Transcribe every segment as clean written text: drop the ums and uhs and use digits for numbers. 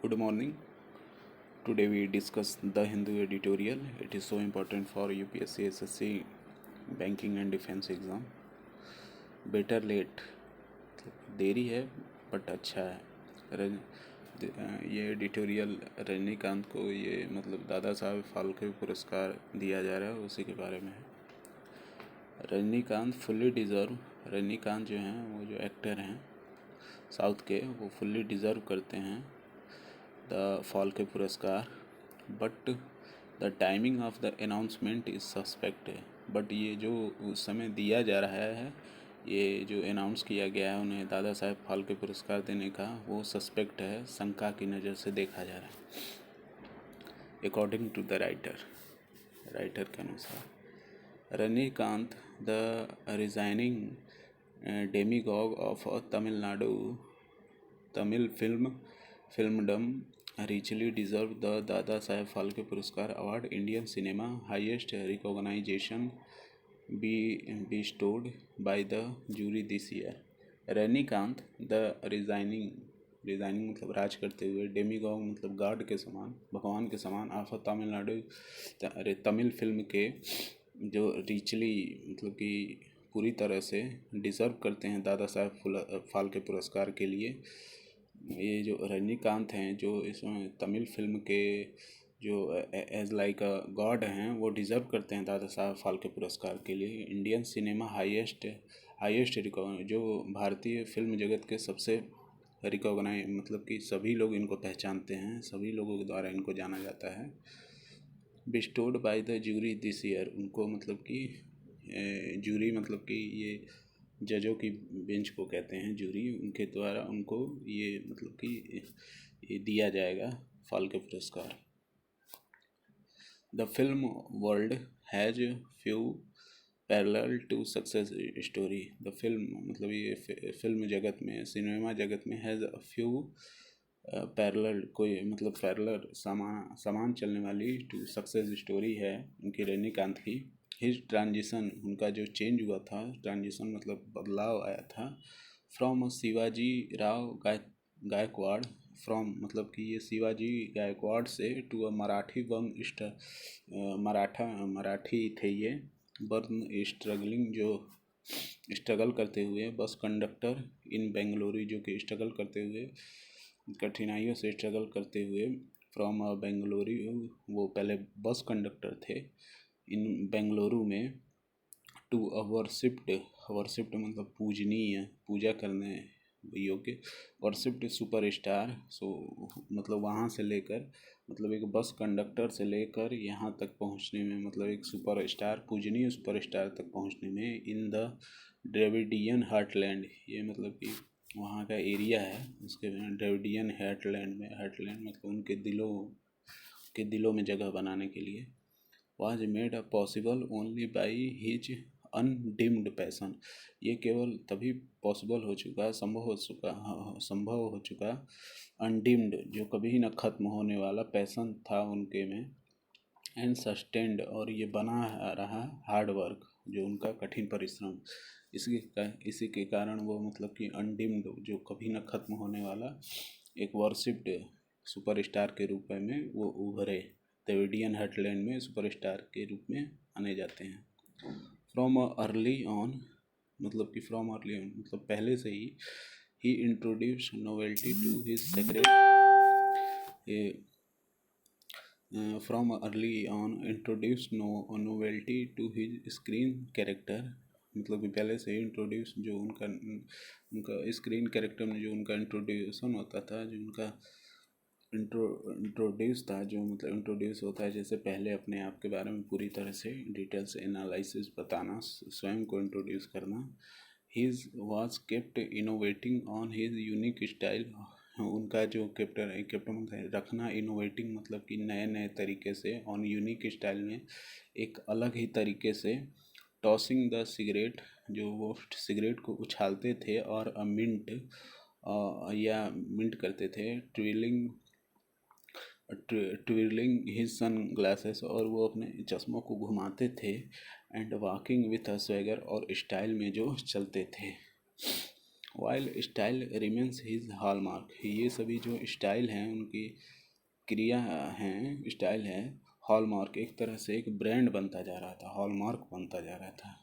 Good morning. Today we discuss the Hindu editorial. It is so important for UPSC, SSC, banking and defense exam. Better late, देरी है but अच्छा है। ये editorial Rajinikanth को ये दादा साहब फाल्के पुरस्कार दिया जा रहा है, उसी के बारे में है। रजनीकांत फुल्ली डिज़र्व, रजनीकांत जो हैं वो जो एक्टर हैं साउथ के, वो फुल्ली डिज़र्व करते हैं द फाल्के पुरस्कार, but the timing of the announcement is suspect है। बट ये जो उस समय दिया जा रहा है, ये जो अनाउंस किया गया है उन्हें दादा साहेब फाल्के पुरस्कार देने का, वो सस्पेक्ट है, शंका की नज़र से देखा जा रहा है। अकॉर्डिंग टू द राइटर के अनुसार, Rajinikanth the reigning demagogue of Tamil Nadu Tamil filmdom richly deserved the Dada Saheb Phalke Puraskar Award, Indian cinema highest recognition bestowed by the jury this year. Rajinikanth the resigning मतलब राज करते हुए, डेमीगॉग मतलब गॉड के समान, भगवान के समान, ऑफ तमिलनाडु तमिल फिल्म के जो रिचली मतलब कि पूरी तरह से डिज़र्व करते हैं दादा साहब फाल्के पुरस्कार के लिए। ये जो रजनीकांत हैं, जो इसमें तमिल फिल्म के जो एज लाइक अ गॉड हैं, वो डिज़र्व करते हैं दादा साहब फाल्के पुरस्कार के लिए। इंडियन सिनेमा हाईएस्ट जो भारतीय फिल्म जगत के सबसे रिकॉग्नाइज मतलब कि सभी लोग इनको पहचानते हैं, सभी लोगों के द्वारा इनको जाना जाता है। Bestowed by the jury this year, उनको मतलब कि जूरी मतलब कि ये जजों की बेंच को कहते हैं जूरी, उनके द्वारा उनको ये मतलब कि ये दिया जाएगा फाल्के पुरस्कार। The film world has few parallel to success story. The film मतलब ये फिल्म जगत में, सिनेमा जगत में हैज़ फ्यू पैरेलल, कोई मतलब पैरेलल समान चलने वाली टू सक्सेस स्टोरी है उनकी, रजनीकांत की। हिज ट्रांजिशन, उनका जो चेंज हुआ था, ट्रांजिशन मतलब बदलाव आया था, फ्रॉम शिवाजी राव गायकवाड़, फ्रॉम मतलब कि ये शिवाजी गायकवाड़ से, टू अ मराठी मराठी थे ये, बर्न स्ट्रगलिंग जो स्ट्रगल करते हुए, बस कंडक्टर इन बेंगलुरु, जो कि स्ट्रगल करते हुए, कठिनाइयों से स्ट्रगल करते हुए, फ्रॉम बेंगलुरु, वो पहले बस कंडक्टर थे इन बेंगलुरु में, टू अ वर्शिप्ड मतलब पूजनीय, पूजा करने योग्य, वर्शिप्ड सुपरस्टार। सो मतलब वहाँ से लेकर, मतलब एक बस कंडक्टर से लेकर यहाँ तक पहुँचने में, मतलब एक सुपरस्टार, पूजनीय सुपरस्टार तक पहुँचने में, इन द ड्रेविडियन हार्टलैंड, ये मतलब कि वहाँ का एरिया है, उसके ड्रेविडियन हार्टलैंड मतलब उनके दिलों में जगह बनाने के लिए, was made possible only by his undimmed passion, ये केवल तभी पॉसिबल हो चुका, संभव हो चुका अनडिम्ड, जो कभी न खत्म होने वाला पैसन था उनके में, एंड सस्टेन्ड, और ये बना रहा हार्ड वर्क, जो उनका कठिन परिश्रम, इसी के कारण वो मतलब कि अनडिम्ड, जो कभी न खत्म होने वाला एक वर्शिप्ड सुपरस्टार के रूप में वो उभरे, ड्रेविडियन हार्टलैंड में सुपरस्टार के रूप में माने जाते हैं। फ्रॉम अर्ली ऑन मतलब पहले से ही introduce novelty to his secret, from early on introduce novelty to his screen character, मतलब कि पहले से ही इंट्रोड्यूस, जो उनका स्क्रीन कैरेक्टर में जो उनका इंट्रोड्यूसन होता था, जो उनका इंट्रोड्यूस था, जो मतलब इंट्रोड्यूस होता है जैसे पहले अपने आप के बारे में पूरी तरह से डिटेल से एनालिसिस बताना, स्वयं को इंट्रोड्यूस करना। His was kept innovating on his unique style, उनका जो कैप्टन रखना, इनोवेटिंग मतलब कि नए तरीके से, ऑन यूनिक स्टाइल में एक अलग ही तरीके से, टॉसिंग द सिगरेट, जो वो सिगरेट को उछालते थे, और मिंट करते थे, ट्विरलिंग हिज सन ग्लासेस, और वो अपने चश्मों को घुमाते थे, and walking with a swagger, और स्टाइल में जो चलते थे। While style remains his hallmark, ये सभी जो स्टाइल हैं उनकी क्रिया हैं, स्टाइल है, हॉलमार्क एक तरह से एक ब्रांड बनता जा रहा था, हॉलमार्क बनता जा रहा था।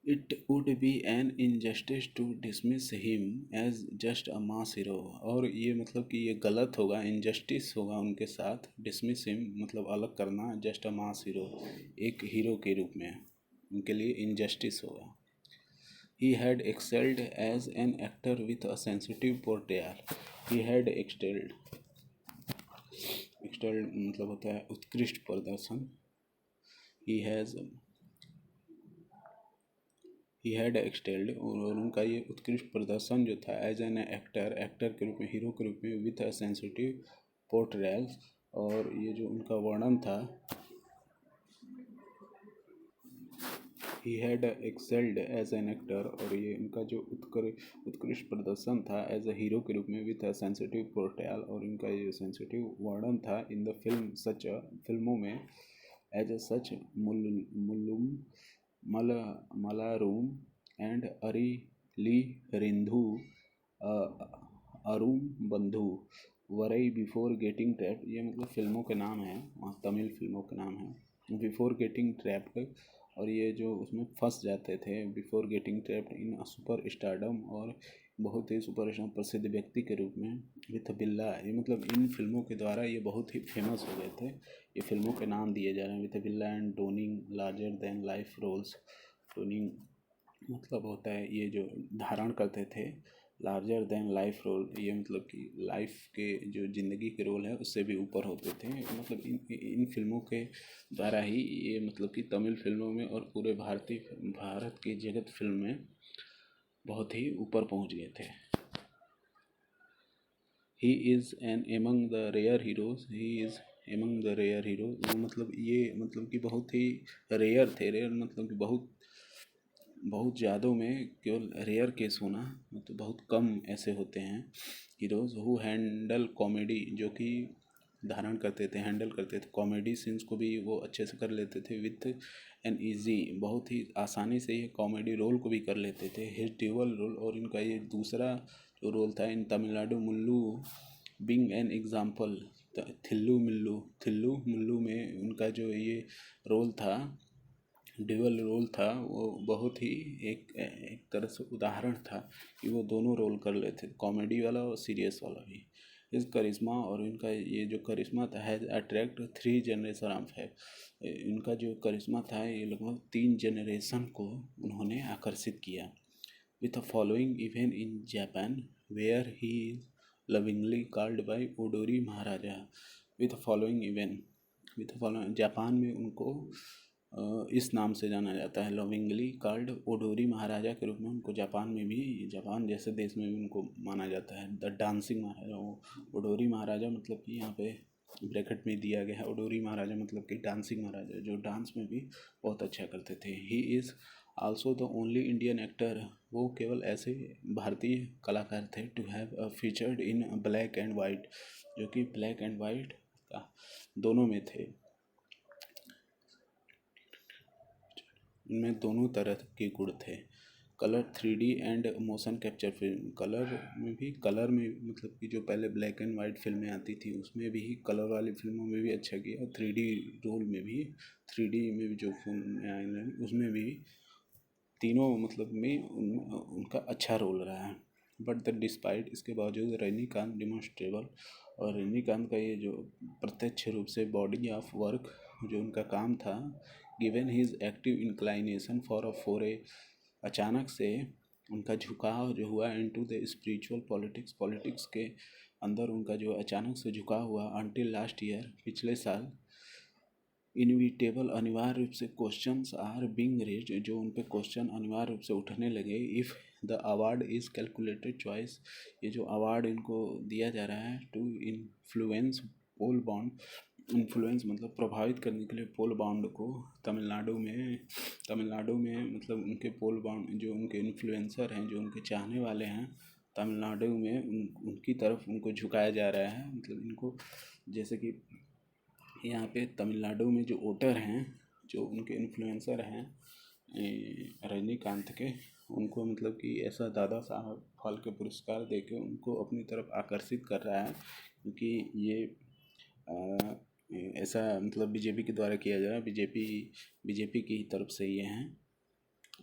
It would be an injustice to dismiss him as just a mass hero, और ये मतलब कि ये गलत होगा, इनजस्टिस होगा उनके साथ, डिसमिस हिम मतलब अलग करना, जस्ट अ मास हीरो एक हीरो के रूप में उनके लिए इनजस्टिस होगा। He had excelled as an actor with a sensitive portrayal. He had excelled मतलब होता है उत्कृष्ट प्रदर्शन। He had excelled, और उनका ये उत्कृष्ट प्रदर्शन जो था एज एन एक्टर के रूप में, हीरो के रूप में, विथ अ सेंसिटिव पोर्ट्रेयल, और ये जो उनका वर्णन था, he had excelled as an actor, और ये इनका जो उत्कृष्ट प्रदर्शन था एज अ हीरो के रूप में, विथ अ सेंसिटिव पोर्ट्रेयल, और इनका ये सेंसिटिव वर्णन था इन द फिल्म सच, फिल्मों में, एज अ सच मुल्लुम मल मलारूम एंड अरी ली रिंधु अरुम बंधु वरई बिफोर गेटिंग ट्रैप्ड, ये मतलब फिल्मों के नाम हैं, वहाँ तमिल फिल्मों के नाम हैं। बिफोर गेटिंग ट्रैप्ड, और ये जो उसमें फंस जाते थे, before getting trapped in super stardom, और बहुत ही सुपर प्रसिद्ध व्यक्ति के रूप में, विथ बिल्ला, ये मतलब इन फिल्मों के द्वारा ये बहुत ही फेमस हो गए थे, ये फिल्मों के नाम दिए जा रहे हैं, with Billa and donning larger than life roles. Donning मतलब होता है ये जो धारण करते थे, लार्जर देन लाइफ रोल, ये मतलब कि लाइफ के जो ज़िंदगी के रोल है उससे भी ऊपर होते थे, मतलब इन फिल्मों के द्वारा ही ये मतलब कि तमिल फिल्मों में और पूरे भारत की जगत फिल्म में बहुत ही ऊपर पहुंच गए थे। He is an among the rare heroes, he is among the rare heroes, मतलब ये मतलब कि बहुत ही रेयर थे, रेयर मतलब कि बहुत ज़्यादा में केवल रेयर केस होना, मतलब बहुत कम ऐसे होते हैं हीरोज़ हु हैंडल कॉमेडी, जो कि धारण करते थे, हैंडल करते थे कॉमेडी सीन्स को भी वो अच्छे से कर लेते थे, विथ एन ईजी, बहुत ही आसानी से ये कॉमेडी रोल को भी कर लेते थे, हिज ड्यूअल रोल, और इनका ये दूसरा जो रोल था इन Tamil Nadu mullu being an example, थिल्लू mullu में उनका जो ये रोल था, ड्यूअल रोल था, वो बहुत ही एक तरह से उदाहरण था कि वो दोनों रोल कर लेते थे, कॉमेडी वाला और सीरियस वाला भी। इस करिश्मा, और इनका ये जो करिश्मा था, है अट्रैक्ट 3 जनरेशन ऑफ है, इनका जो करिश्मा था ये लगभग 3 जनरेशन को उन्होंने आकर्षित किया। With a following even in Japan where he is lovingly called by Odori Maharaja, with following even, with following Japan में उनको इस नाम से जाना जाता है, लविंगली कॉल्ड ओडोरी महाराजा के रूप में उनको जापान में भी, जापान जैसे देश में भी उनको माना जाता है द डांसिंग महाराजा। वो ओडोरी महाराजा मतलब कि यहाँ पे ब्रैकेट में दिया गया है, ओडोरी महाराजा मतलब कि डांसिंग महाराजा, जो डांस में भी बहुत अच्छा करते थे। He is also the only Indian actor, वो केवल ऐसे भारतीय कलाकार थे to have featured in black and white, जो कि ब्लैक एंड वाइट का दोनों में थे, इनमें दोनों तरह के गुण थे। Colour 3D and motion capture film, colour में मतलब कि जो पहले ब्लैक एंड वाइट फिल्में आती थी उसमें भी, कलर वाली फिल्मों में भी अच्छा किया, और 3D रोल में भी, 3D में भी जो फिल्म आए उसमें भी, तीनों मतलब में उनका अच्छा रोल रहा है। बट द डिस्पाइट, इसके बावजूद रजनीकांत डिमॉन्स्ट्रेबल, और रजनीकांत का ये जो प्रत्यक्ष रूप से बॉडी ऑफ वर्क जो उनका काम था, given his active inclination for a फोरे, अचानक से उनका झुकाव जो हुआ इनटू द स्पिरिचुअल पॉलिटिक्स के अंदर, उनका जो अचानक से झुकाव हुआ, अनटिल लास्ट ईयर, पिछले साल, इनविटेबल, अनिवार्य रूप से क्वेश्चंस आर बीइंग रेज्ड, जो उन पे क्वेश्चन अनिवार्य रूप से उठने लगे, if the award is calculated choice, ये जो अवार्ड इनको दिया जा रहा है to influence poll bound, influence मतलब प्रभावित करने के लिए पोल बॉन्ड को, तमिलनाडु में मतलब उनके पोल बॉन्ड जो उनके इन्फ्लुएंसर हैं, जो उनके चाहने वाले हैं, तमिलनाडु में उनकी तरफ उनको झुकाया जा रहा है, मतलब इनको, जैसे कि यहाँ पे तमिलनाडु में जो वोटर हैं, जो उनके इन्फ्लुएंसर हैं रजनीकांत के, उनको मतलब कि ऐसा दादा साहब फाल्के पुरस्कार देके उनको अपनी तरफ आकर्षित कर रहा है, क्योंकि ये ऐसा मतलब बीजेपी के द्वारा किया जा रहा है। बीजेपी की तरफ से ये हैं,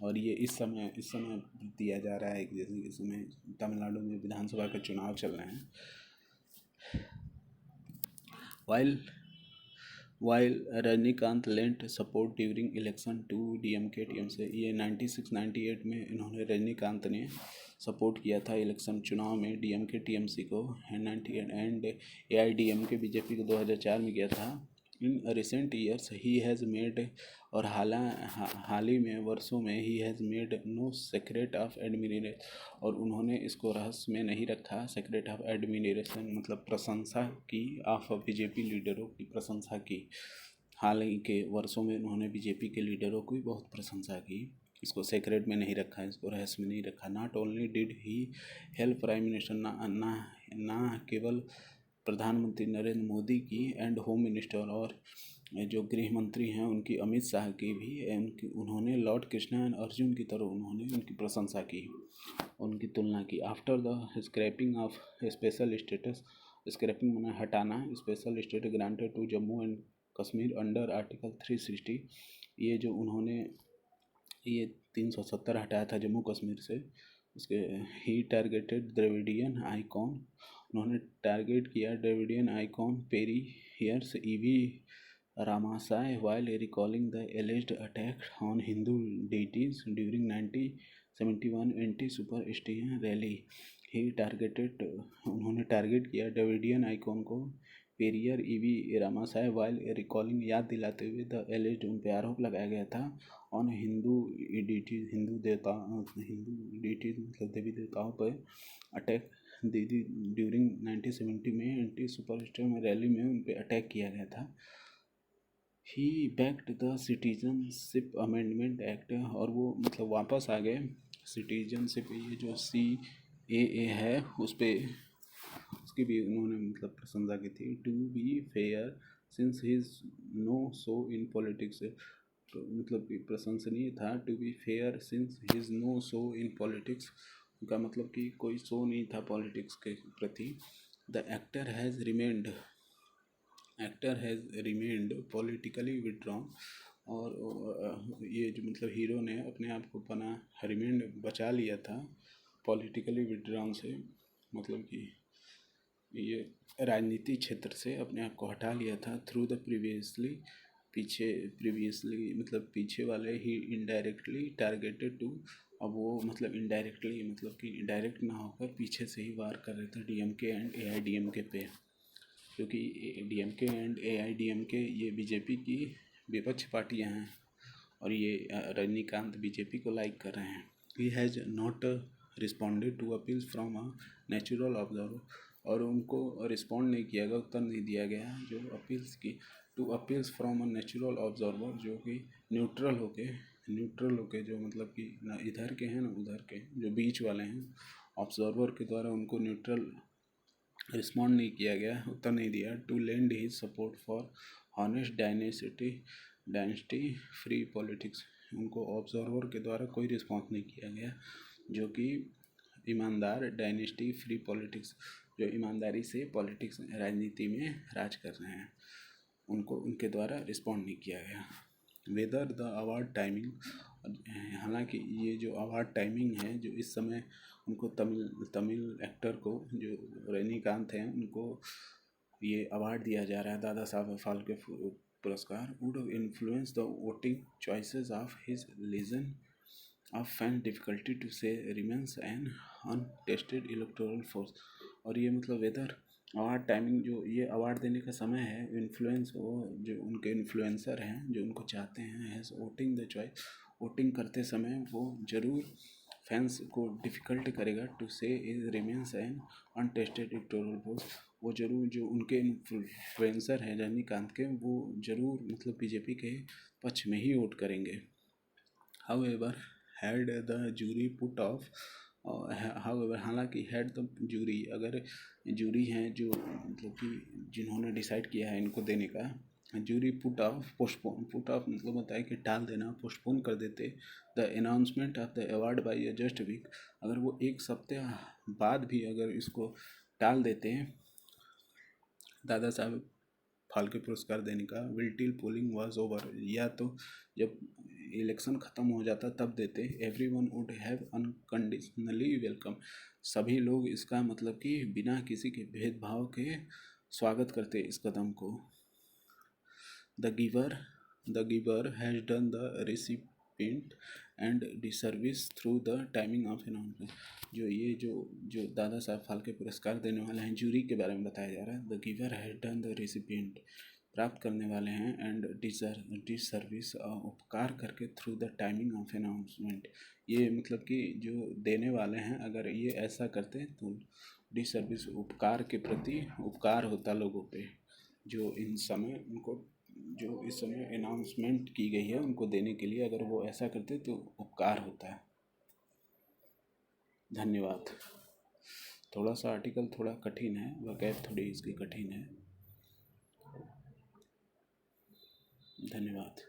और ये इस समय दिया जा रहा है कि जैसे इस समय तमिलनाडु में विधानसभा के चुनाव चल रहे हैं। While Rajinikanth lent support during election to DMK TMC, ये 96-98 में इन्होंने रजनीकांत ने सपोर्ट किया था इलेक्शन चुनाव में डीएमके टीएमसी को, एंड एआईडीएमके बीजेपी को 2004 में किया था। In recent years he has made, और हाल ही में वर्षों में he has made no secret of administration, और उन्होंने इसको रहस्य में नहीं रखा। सेक्रेट ऑफ एडमिनिस्ट्रेशन मतलब प्रशंसा की, ऑफ बीजेपी लीडरों की प्रशंसा की। हाल ही के वर्षों में उन्होंने बीजेपी के लीडरों की बहुत प्रशंसा की। इसको सेक्रेट में नहीं रखा, इसको रहस्य में नहीं रखा। Not only did he help prime minister, ना केवल प्रधानमंत्री नरेंद्र मोदी की एंड होम मिनिस्टर, और जो गृह मंत्री हैं उनकी अमित शाह की भी उन्होंने लॉर्ड कृष्णा एंड अर्जुन की तरह उन्होंने उनकी प्रशंसा की, उनकी तुलना की। After the scrapping of special status, scrapping माना हटाना, special status granted to Jammu and Kashmir under article 360, ये जो उन्होंने ये 370 हटाया था जम्मू कश्मीर से, उसके ही टारगेटेड द्रविडियन आइकॉन, उन्होंने टारगेट किया Dravidian icon Periyar E V Ramasamy while recalling the alleged attack on Hindu deities during 1971 anti superstition rally. He targeted, उन्होंने टारगेट किया द्रविडियन आइकॉन को Periyar E V Ramasamy while recalling, याद दिलाते हुए द एलिज्ड, उन पर आरोप लगाया गया था on Hindu deities, Hindu deities मतलब देवी देवताओं पर अटैक दीदी ड्यूरिंग 1970 में एंटी सुपरस्टिशन में रैली में उन पर अटैक किया गया था। He backed the citizenship amendment act, और वो मतलब वापस आ गए सिटीजनशिप, ये जो CAA है उस पर, उसकी भी उन्होंने मतलब प्रशंसा की थी। To be fair since his no so in politics, तो मतलब कि प्रशंसनीय था। To be fair since his no so in politics, उनका मतलब कि कोई शो नहीं था पॉलिटिक्स के प्रति। The actor has remained politically withdrawn, और ये जो मतलब हीरो ने अपने आप को रिमेंड बचा लिया था पॉलिटिकली विड्रॉन से, मतलब कि ये राजनीति क्षेत्र से अपने आप को हटा लिया था। थ्रू द प्रीवियसली मतलब पीछे वाले ही इनडायरेक्टली टारगेटेड टू, अब वो मतलब इनडायरेक्टली मतलब कि डायरेक्ट ना होकर पीछे से ही वार कर रहे थे डीएमके एंड एआईडीएमके पे, क्योंकि डीएमके एंड एआईडीएमके ये बीजेपी की विपक्ष पार्टियां हैं, और ये रजनीकांत बीजेपी को लाइक कर रहे हैं। He has not responded to appeals from a natural observer, और उनको रिस्पॉन्ड नहीं किया गया, उत्तर नहीं दिया गया जो अपील्स की, to appeals from a natural observer, जो कि न्यूट्रल होके जो मतलब कि ना इधर के हैं ना उधर के, जो बीच वाले हैं, ऑब्जर्वर के द्वारा उनको न्यूट्रल रिस्पॉन्ड नहीं किया गया, उत्तर नहीं दिया। To lend his support for honest dynasty free politics, उनको ऑब्जर्वर के द्वारा कोई रिस्पॉन्स नहीं किया गया, जो कि ईमानदार डायनेस्टी फ्री पॉलिटिक्स, जो ईमानदारी से पॉलिटिक्स राजनीति में राज कर रहे हैं, उनको उनके द्वारा रिस्पॉन्ड नहीं किया गया। वेदर द अवार्ड टाइमिंग, हालांकि ये जो अवार्ड टाइमिंग है जो इस समय उनको तमिल एक्टर को जो रजनीकांत हैं उनको ये अवार्ड दिया जा रहा है दादा साहब फाल्के पुरस्कार, would influence the voting choices of his legion of fan difficulty to say remains an untested electoral force, और ये मतलब वेदर अवार्ड टाइमिंग, जो ये अवार्ड देने का समय है, इन्फ्लुएंस वो जो उनके इन्फ्लुएंसर हैं जो उनको चाहते हैं has voting the choice, voting करते समय वो ज़रूर फैंस को डिफ़िकल्ट करेगा to say is remains an untested electoral vote, वो ज़रूर जो उनके इन्फ्लुएंसर हैं रजनीकांत के, वो ज़रूर मतलब बीजेपी के पक्ष में ही वोट करेंगे। However had the jury put off, however हालांकि हैड द जूरी, अगर जूरी हैं जो मतलब कि जिन्होंने डिसाइड किया है इनको देने का, jury put off postpone, put off मतलब होता है कि टाल देना, पोस्टपोन कर देते the announcement of the award by a just week, अगर वो एक सप्ताह बाद भी अगर इसको टाल देते हैं दादा साहब फाल्के पुरस्कार देने का, will till polling was over, या तो जब इलेक्शन ख़त्म हो जाता तब देते, every one would have unconditionally welcome, सभी लोग इसका मतलब कि बिना किसी के भेदभाव के स्वागत करते इस कदम को। The giver has done the recipient and disservice through the timing of announcement, जो दादा साहब फाल्के पुरस्कार देने वाले हैं, जूरी के बारे में बताया जा रहा है। The giver has done the recipient, प्राप्त करने वाले हैं, एंड डिसर्विस उपकार करके, through the timing of announcement, ये मतलब कि जो देने वाले हैं अगर ये ऐसा करते तो डिसर्विस उपकार के प्रति उपकार होता लोगों पे, जो इन समय उनको जो इस समय अनाउंसमेंट की गई है उनको देने के लिए, अगर वो ऐसा करते तो उपकार होता है। धन्यवाद। थोड़ा सा आर्टिकल थोड़ा कठिन है, वकैब थोड़ी इसकी कठिन है। धन्यवाद।